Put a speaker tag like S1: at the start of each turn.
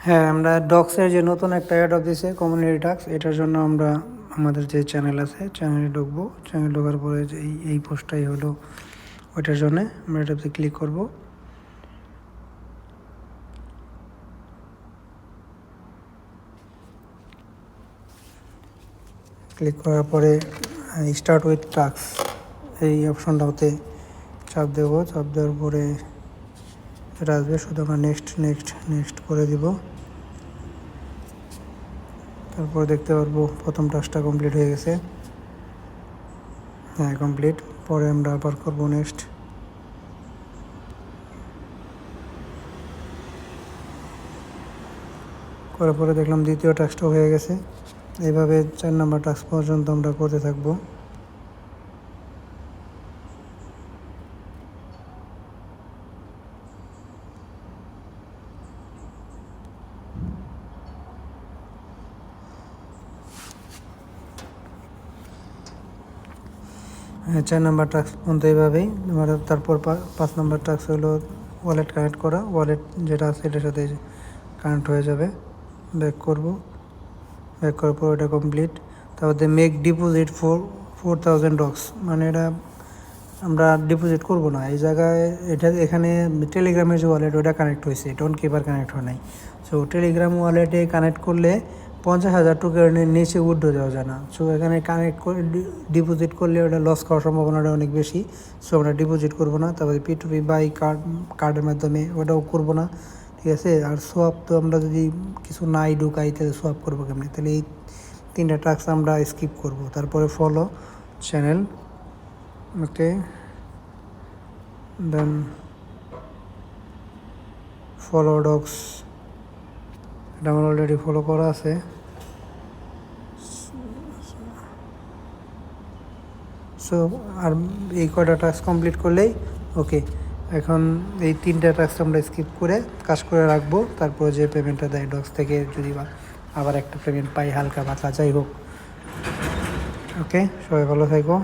S1: হ্যাঁ, আমরা ডক্সের যে নতুন একটা অ্যাড অফ দিছে কমিউনিটি টাস্ক, এটার জন্য আমরা আমাদের যে চ্যানেল আছে চ্যানেলে ঢুকবো। চ্যানেল ঢোকার পরে যে এই পোস্টটাই হলো ওইটার জন্যে আমরা এটাতে ক্লিক করব। ক্লিক করার পরে স্টার্ট উইথ টাস্ক এই অপশনটাতে চাপ দেব। চাপ দেওয়ার পরে এটা আসবে, শুধু আমরা নেক্সট নেক্সট নেক্সট করে দিব। তারপর দেখতে পারবো প্রথম টাস্কটা কমপ্লিট হয়ে গেছে। হ্যাঁ, কমপ্লিট। পরে আমরা আবার করবো নেক্সট। করার পরে দেখলাম দ্বিতীয় টাস্কটাও হয়ে গেছে। এইভাবে 4 নাম্বার টাস্ক পর্যন্ত আমরা করতে থাকবো। হ্যাঁ, 4 নাম্বার টাস্ক পর্যন্ত এইভাবেই। তারপর 5 নাম্বার টাস্ক হলো ওয়ালেট কানেক্ট করা। ওয়ালেট যেটা আছে এটার সাথে কানেক্ট হয়ে যাবে। ব্যাক করব। ব্যাক করার পর এটা কমপ্লিট। তারপরে মেক ডিপোজিট 4000 ডক্স, মানে এটা আমরা ডিপোজিট করব না এই জায়গায়। এখানে টেলিগ্রামের যে ওয়ালেট ওটা কানেক্ট হয়েছে, টোন কিপার কানেক্ট হয় নাই। সো টেলিগ্রাম ওয়ালেটে কানেক্ট করলে 50,000 টাকার নিচে উইথড্র দেওয়া যায় না। সো এখানে কানেক্ট করে ডিপোজিট করলে ওটা লস খাওয়ার সম্ভাবনাটা অনেক বেশি। সো আমরা ডিপোজিট করবো না। তারপরে P2P বাই কার্ডের মাধ্যমে ওটাও করবো না, ঠিক আছে। আর সোয়াপ তো আমরা যদি কিছু নাই ঢুকাই তাহলে সোয়াপ করবো কেমনি, তাহলে এই 3টা টাস্ক আমরা স্কিপ করব। তারপরে ফলো চ্যানেল, ওকে, দেন ফলো ডক্স, এটা আমার অলরেডি ফলো করা আছে। সো আর এই কয়টা টাস্ক কমপ্লিট করলেই ওকে। এখন এই 3টা টাস্ক আমরা স্কিপ করে কাজ করে রাখবো। তারপর যে পেমেন্টটা দেয় ডক্স থেকে, যদি বা আবার একটা পেমেন্ট পাই হালকা পাতলা, যাই হোক। ওকে, সবাই ভালো থাকো।